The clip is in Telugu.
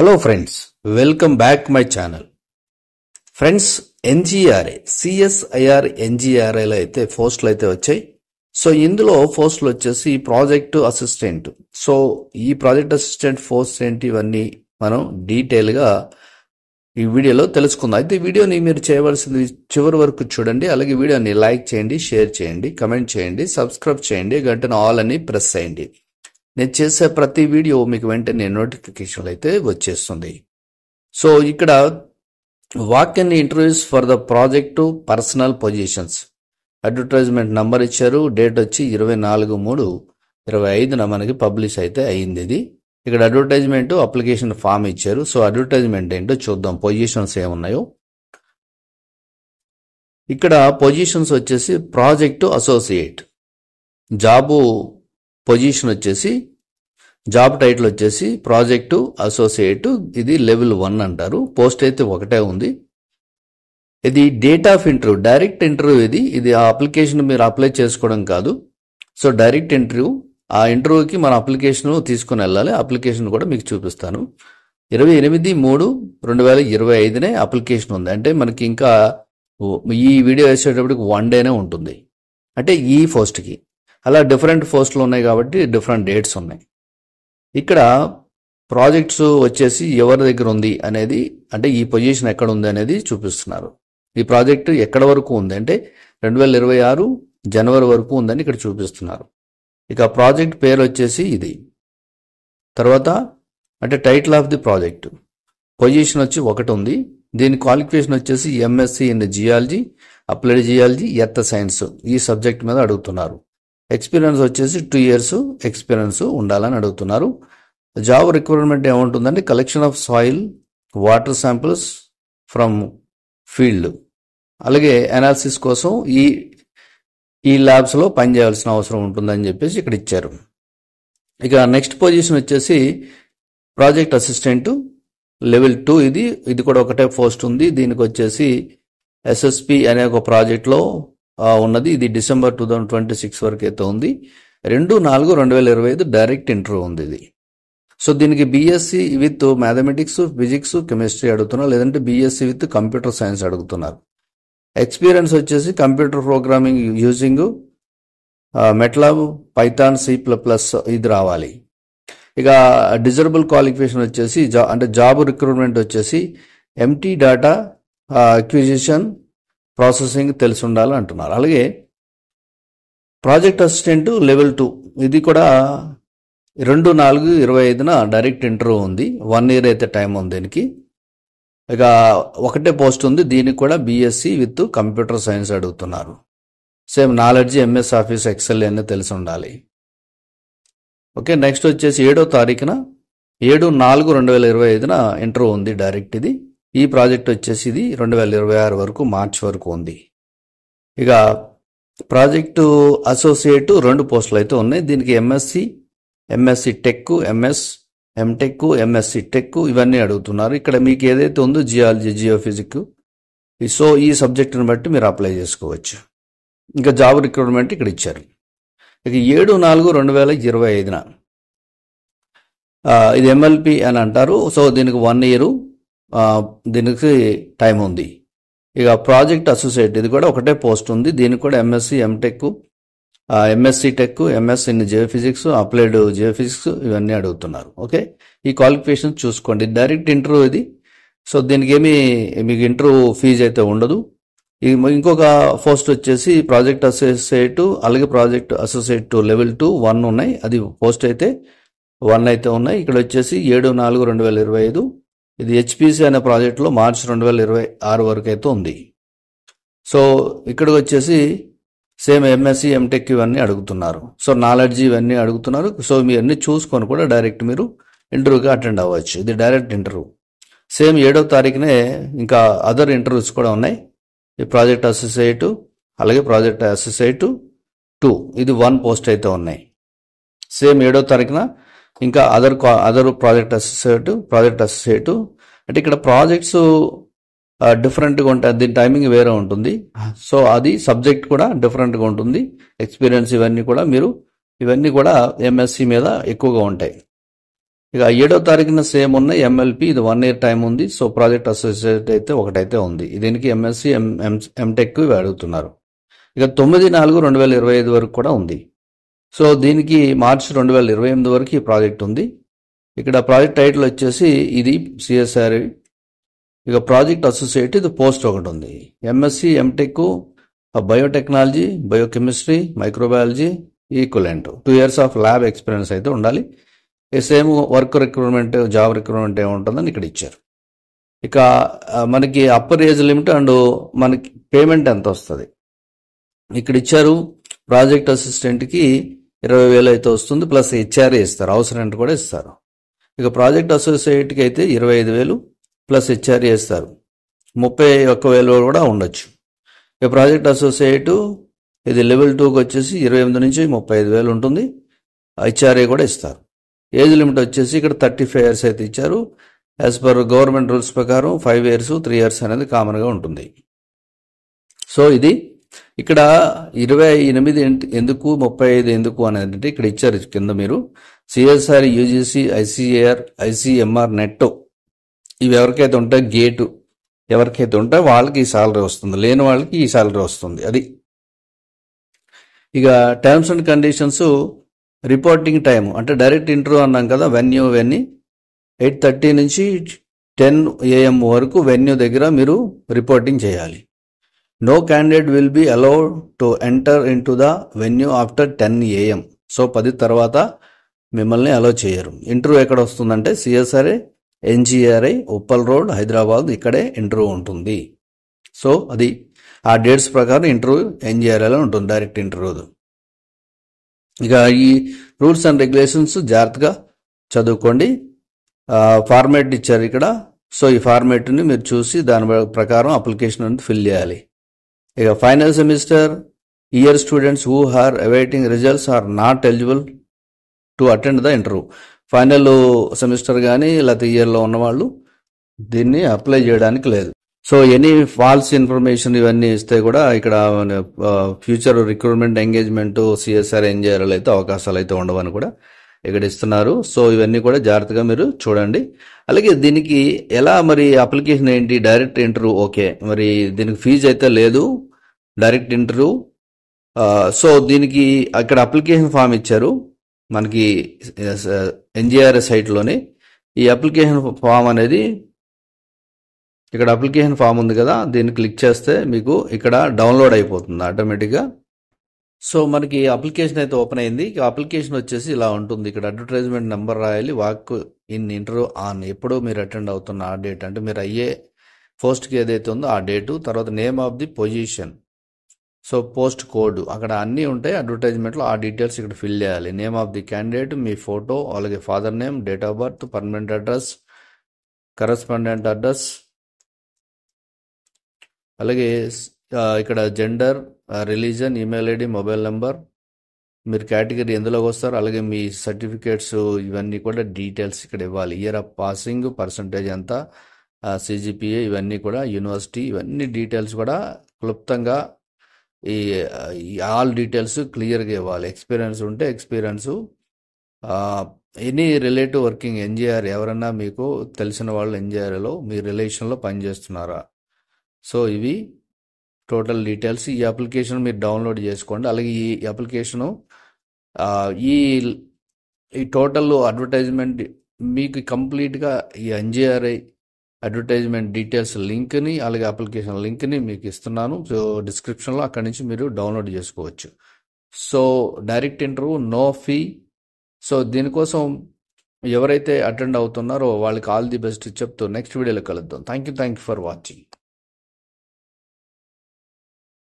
Hello friends, welcome back my channel. Friends, NGRA, CSIR NGRA లో అయితే పోస్టులు అయితే వచ్చాయి. సో ఇందులో పోస్టులు వచ్చేసి ప్రాజెక్ట్ అసిస్టెంట్. సో ఈ ప్రాజెక్ట్ అసిస్టెంట్ పోస్ట్ ఏంటి ఇవన్నీ మనం డీటెయిల్ గా ఈ వీడియోలో తెలుసుకుందాం. అయితే ఈ వీడియోని మీరు చేయవలసింది చివరి వరకు చూడండి. అలాగే వీడియోని లైక్ చేయండి, షేర్ చేయండి, కమెంట్ చేయండి, సబ్స్క్రైబ్ చేయండి, గంటను ఆల్ అని ప్రెస్ చేయండి. నేను చేసే ప్రతి వీడియో మీకు వెంటనే నోటిఫికేషన్లు అయితే వచ్చేస్తుంది. సో ఇక్కడ walk-in interviews for the project personal positions advertisement number ఇచ్చారు. డేట్ వచ్చి 24/3/25 మనకి పబ్లిష్ అయితే అయింది. ఇది ఇక్కడ అడ్వర్టైజ్మెంట్ అప్లికేషన్ ఫామ్ ఇచ్చారు. సో అడ్వర్టైజ్మెంట్ ఏంటో చూద్దాం, పొజిషన్స్ ఏమున్నాయో. ఇక్కడ పొజిషన్స్ వచ్చేసి ప్రాజెక్టు అసోసియేట్, జాబు పొజిషన్ వచ్చేసి, జాబ్ టైటిల్ వచ్చేసి ప్రాజెక్టు అసోసియేట్. ఇది లెవెల్ 1 అంటారు. పోస్ట్ అయితే ఒకటే ఉంది. ఇది date of interview, direct interview. ఇది ఆ అప్లికేషన్ మీరు అప్లై చేసుకోవడం కాదు. So direct interview. ఆ ఇంటర్వ్యూకి మన అప్లికేషన్ తీసుకుని వెళ్ళాలి. అప్లికేషన్ కూడా మీకు చూపిస్తాను. 28/3/2025 అప్లికేషన్ ఉంది. అంటే మనకి ఇంకా ఈ వీడియో వేసేటప్పటికి 1 డేనే ఉంటుంది. అంటే ఈ పోస్ట్కి. అలా డిఫరెంట్ పోస్టులు ఉన్నాయి కాబట్టి డిఫరెంట్ డేట్స్ ఉన్నాయి. ఇక్కడ ప్రాజెక్ట్స్ వచ్చేసి ఎవరి దగ్గర ఉంది అనేది, అంటే ఈ పొజిషన్ ఎక్కడ ఉంది అనేది చూపిస్తున్నారు. ఈ ప్రాజెక్ట్ ఎక్కడ వరకు ఉంది అంటే 2026 జనవరి వరకు ఉందని ఇక్కడ చూపిస్తున్నారు. ఇక ప్రాజెక్ట్ పేరు వచ్చేసి ఇది. తర్వాత అంటే title of the project, position వచ్చి ఒకటి ఉంది. దీని క్వాలిఫికేషన్ వచ్చేసి MSc in geology, applied geology, earth science ఈ సబ్జెక్ట్ మీద అడుగుతున్నారు. ఎక్స్పీరియన్స్ వచ్చేసి 2 years ఎక్స్పీరియన్స్ ఉండాలని అడుగుతున్నారు. జాబ్ రిక్వైర్మెంట్ ఏముంటుందంటే collection of soil, water samples from field, అలాగే అనాలిసిస్ కోసం ఈ ల్యాబ్స్లో పనిచేయాల్సిన అవసరం ఉంటుందని చెప్పేసి ఇక్కడ ఇచ్చారు. ఇక నెక్స్ట్ పొజిషన్ వచ్చేసి ప్రాజెక్ట్ అసిస్టెంట్ లెవెల్ 2. ఇది కూడా ఒకటే పోస్ట్ ఉంది. దీనికి వచ్చేసి SSP అనే ఒక ప్రాజెక్ట్లో ఉన్నది. ఇది December 2026 వరకు అయితే ఉంది. 2/4/2025 డైరెక్ట్ ఇంటర్వ్యూ ఉంది ఇది. సో దీనికి BSc with mathematics, physics, chemistry అడుగుతున్నారు, లేదంటే BSc విత్ కంప్యూటర్ సైన్స్ అడుగుతున్నారు. ఎక్స్పీరియన్స్ వచ్చేసి computer programming using MATLAB, Python, C++ ఇది రావాలి. ఇక డిజరబుల్ క్వాలిఫికేషన్ వచ్చేసి అంటే జాబ్ రిక్రూట్మెంట్ వచ్చేసి MT డేటా అక్విజిషన్ ప్రాసెసింగ్ తెలిసి ఉండాలి అంటున్నారు. అలాగే ప్రాజెక్ట్ అసిస్టెంట్ లెవెల్ 2 ఇది కూడా 2/4/25 డైరెక్ట్ ఇంటర్వ్యూ ఉంది. 1 year అయితే టైం ఉంది దీనికి. ఇక ఒకటే పోస్ట్ ఉంది. దీనికి కూడా BSc విత్ కంప్యూటర్ సైన్స్ అడుగుతున్నారు. Same knowledge, MS office, excel అన్నీ తెలిసి ఉండాలి. ఓకే, నెక్స్ట్ వచ్చేసి 7వ తారీఖున 7/4/2025 ఇంటర్వ్యూ ఉంది డైరెక్ట్. ఇది ఈ ప్రాజెక్ట్ వచ్చేసి ఇది 2026 వరకు, మార్చ్ వరకు ఉంది. ఇక ప్రాజెక్టు అసోసియేట్ 2 పోస్టులు అయితే ఉన్నాయి. దీనికి MSc tech, MTech, MSc tech ఇవన్నీ అడుగుతున్నారు. ఇక్కడ మీకు ఏదైతే ఉందో జియాలజీ, జియోఫిజిక్, సో ఈ సబ్జెక్టుని బట్టి మీరు అప్లై చేసుకోవచ్చు. ఇంకా జాబ్ రిక్రూట్మెంట్ ఇక్కడ ఇచ్చారు. ఇక 7/4/2025 ఇది MLP అని అంటారు. సో దీనికి 1 year దీనికి టైం ఉంది. ఇక ప్రాజెక్ట్ అసోసియేట్ ఇది కూడా ఒకటే పోస్ట్ ఉంది. దీనికి కూడా MSc, MTech, MSc tech, MS in geophysics, applied geophysics ఇవన్నీ అడుగుతున్నారు. ఓకే, ఈ క్వాలిఫికేషన్ చూసుకోండి. డైరెక్ట్ ఇంటర్వ్యూ ఇది. సో దీనికి మీకు ఇంటర్వ్యూ ఫీజు అయితే ఉండదు. ఇంకొక పోస్ట్ వచ్చేసి ప్రాజెక్ట్ అసోసియేట్, అలాగే ప్రాజెక్ట్ అసోసియేట్ లెవెల్ 2 1 ఉన్నాయి. అది పోస్ట్ అయితే 1 అయితే ఉన్నాయి. ఇక్కడ వచ్చేసి 7/4/2025 ఇది HPC అనే ప్రాజెక్టులో మార్చ్ 2026 వరకు అయితే ఉంది. సో ఇక్కడికి వచ్చేసి సేమ్ MSc, MTech ఇవన్నీ అడుగుతున్నారు. సో నాలెడ్జ్ ఇవన్నీ అడుగుతున్నారు. సో మీ అన్ని చూసుకొని కూడా డైరెక్ట్ మీరు ఇంటర్వ్యూకి అటెండ్ అవ్వచ్చు. ఇది డైరెక్ట్ ఇంటర్వ్యూ. సేమ్ 7వ తారీఖునే ఇంకా అదర్ ఇంటర్వ్యూస్ కూడా ఉన్నాయి. ఈ ప్రాజెక్ట్ అసోసియేట్, అలాగే ప్రాజెక్ట్ అసోసియేట్ 2 ఇది 1 పోస్ట్ అయితే ఉన్నాయి. సేమ్ 7వ తారీఖున ఇంకా అదర్ ప్రాజెక్ట్ అసోసియేట్ అంటే ఇక్కడ ప్రాజెక్ట్స్ డిఫరెంట్గా ఉంటాయి. దీని టైమింగ్ వేరే ఉంటుంది. సో అది సబ్జెక్ట్ కూడా డిఫరెంట్గా ఉంటుంది. ఎక్స్పీరియన్స్ ఇవన్నీ కూడా MSc మీద ఎక్కువగా ఉంటాయి. ఇక 7వ తారీఖున సేమ్ ఉన్న ఎంఎల్పి, ఇది 1 year టైం ఉంది. సో ప్రాజెక్ట్ అసోసియేట్ అయితే ఒకటైతే ఉంది. దీనికి ఎంఎస్సి ఎంటెక్ ఇవి అడుగుతున్నారు. ఇక 9/4/2025 వరకు కూడా ఉంది. సో దీనికి మార్చి 2028 వరకు ఈ ప్రాజెక్ట్ ఉంది. ఇక్కడ ప్రాజెక్ట్ టైటిల్ వచ్చేసి ఇది సిఎస్ఆర్. ఇక ప్రాజెక్ట్ అసోసియేట్ ఇది పోస్ట్ ఒకటి ఉంది. MSc MTech biotechnology, biochemistry, microbiology equivalent 2 years of lab experience అయితే ఉండాలి. Same work recruitment, job recruitment ఏముంటుందని ఇక్కడ ఇచ్చారు. ఇక మనకి అప్పర్ ఏజ్ లిమిట్ అండ్ మనకి పేమెంట్ ఎంత వస్తుంది ఇక్కడ ఇచ్చారు. ప్రాజెక్ట్ అసిస్టెంట్కి 20,000 అయితే వస్తుంది, ప్లస్ హెచ్ఆర్ఏ ఇస్తారు, హౌస్ రెంట్ కూడా ఇస్తారు. ఇక ప్రాజెక్ట్ అసోసియేట్కి అయితే 25,000 ప్లస్ హెచ్ఆర్ఏ ఇస్తారు, 31,000 కూడా ఉండొచ్చు. ఇక ప్రాజెక్ట్ అసోసియేట్ ఇది లెవెల్ 2కి వచ్చేసి 28 నుంచి 35,000 ఉంటుంది, హెచ్ఆర్ఏ కూడా ఇస్తారు. ఏజ్ లిమిట్ వచ్చేసి ఇక్కడ 35 years అయితే ఇచ్చారు. యాజ్ పర్ గవర్నమెంట్ రూల్స్ ప్రకారం 5 years 3 years అనేది కామన్గా ఉంటుంది. సో ఇది ఇక్కడ 28 ఎందుకు 35 ఎందుకు అనేది ఇక్కడ ఇచ్చారు కింద. మీరు CSR, UGC, ICAR, ICMR, net ఇవి ఎవరికైతే ఉంటాయి, గేటు ఎవరికైతే ఉంటాయో వాళ్ళకి ఈ సాలరీ వస్తుంది, లేని వాళ్ళకి ఈ సాలరీ వస్తుంది. అది ఇక terms and conditions. Reporting time అంటే డైరెక్ట్ ఇంటర్వ్యూ అన్నాం కదా, వెన్యూ 8:30 నుంచి 10 AM వరకు వెన్యూ దగ్గర మీరు రిపోర్టింగ్ చేయాలి. No candidate will be allowed to enter into the venue after 10 AM. So 10 తర్వాత మిమ్మల్ని అలౌ చేయరు. ఇంటర్వ్యూ ఎక్కడ వస్తుందంటే CSIR, NGRI, Uppal road, Hyderabad, ఇక్కడే ఇంటర్వ్యూ ఉంటుంది. సో అది ఆ డేట్స్ ప్రకారం ఇంటర్వ్యూ ఎన్జిఆర్ఐలో ఉంటుంది, డైరెక్ట్ ఇంటర్వ్యూ. ఇక ఈ రూల్స్ అండ్ రెగ్యులేషన్స్ జాగ్రత్తగా చదువుకోండి. ఫార్మేట్ ఇచ్చారు ఇక్కడ. సో ఈ ఫార్మేట్ని మీరు చూసి దాని ప్రకారం అప్లికేషన్ అనేది ఫిల్ చేయాలి. ఇక final semester year students who are awaiting results are not eligible to attend the interview. Final semester కానీ లేకపోతే ఇయర్లో ఉన్నవాళ్ళు దీన్ని అప్లై చేయడానికి లేదు. సో ఎనీ ఫాల్స్ ఇన్ఫర్మేషన్ ఇవన్నీ ఇస్తే కూడా ఇక్కడ ఫ్యూచర్ రిక్రూట్మెంట్, ఎంగేజ్మెంట్, సిఎస్ఆర్, ఎన్జిఆర్ఎల్ అయితే అవకాశాలు అయితే ఉండవని కూడా ఇక్కడ ఇస్తున్నారు. సో ఇవన్నీ కూడా జాగ్రత్తగా మీరు చూడండి. అలాగే దీనికి ఎలా మరి అప్లికేషన్ ఏంటి, డైరెక్ట్ ఇంటర్వ్యూ ఓకే, మరి దీనికి ఫీజు అయితే లేదు, డైరెక్ట్ ఇంటర్వ్యూ. సో దీనికి అక్కడ అప్లికేషన్ ఫామ్ ఇచ్చారు మనకి ఎన్జిఆర్ఎస్ సైట్లోనే. ఈ అప్లికేషన్ ఫామ్ అనేది ఇక్కడ అప్లికేషన్ ఫామ్ ఉంది కదా, దీన్ని క్లిక్ చేస్తే మీకు ఇక్కడ డౌన్లోడ్ అయిపోతుంది ఆటోమేటిక్గా. సో మనకి అప్లికేషన్ అయితే ఓపెన్ అయింది. అప్లికేషన్ వచ్చేసి ఇలా ఉంటుంది. ఇక్కడ అడ్వర్టైజ్మెంట్ నెంబర్ రాయాలి, వాక్ ఇన్ ఇంటర్వ్యూ ఆన్, ఎప్పుడు మీరు అటెండ్ అవుతున్న ఆ డేట్, అంటే మీరు అయ్యే పోస్ట్కి ఏదైతే ఉందో ఆ డేటు, తర్వాత name of the position, so post code అక్కడ అన్నీ ఉంటాయి అడ్వర్టైజ్మెంట్లో. ఆ డీటెయిల్స్ ఇక్కడ ఫిల్ చేయాలి. నేమ్ ఆఫ్ ది క్యాండిడేట్, మీ ఫోటో, అలాగే father name, date of birth, permanent address, correspondent address, అలాగే ఇక్కడ gender, religion, email ID, mobile number, మీరు కేటగిరీ ఎందులోకి వస్తారు, అలాగే మీ సర్టిఫికేట్స్ ఇవన్నీ కూడా డీటెయిల్స్ ఇక్కడ ఇవ్వాలి. ఇయర్ ఆఫ్ పాసింగ్, పర్సంటేజ్ ఎంత, సిజిపిఏ, ఇవన్నీ కూడా యూనివర్సిటీ, ఇవన్నీ డీటెయిల్స్ కూడా క్లుప్తంగా ఈ ఆల్ డీటెయిల్స్ క్లియర్గా ఇవ్వాలి. ఎక్స్పీరియన్స్ ఉంటే experience, any relative working NGR, ఎవరన్నా మీకు తెలిసిన వాళ్ళు ఎన్జిఆర్లో మీ రిలేషన్లో పనిచేస్తున్నారా. సో ఇవి టోటల్ డీటెయిల్స్. ఈ అప్లికేషన్ మీరు డౌన్లోడ్ చేసుకోండి. అలాగే ఈ అప్లికేషను ఈ టోటల్ అడ్వర్టైజ్మెంట్ మీకు కంప్లీట్గా ఈ ఎన్జిఆర్ఐ అడ్వర్టైజ్మెంట్ డీటెయిల్స్ లింక్ని, అలాగే అప్లికేషన్ లింక్ని మీకు ఇస్తున్నాను. సో డిస్క్రిప్షన్లో అక్కడి నుంచి మీరు డౌన్లోడ్ చేసుకోవచ్చు. So direct interview, no fee. So దీనికోసం ఎవరైతే అటెండ్ అవుతున్నారో వాళ్ళకి ఆల్ ది బెస్ట్ చెప్తూ నెక్స్ట్ వీడియోలో కలుద్దాం. Thank you for watching.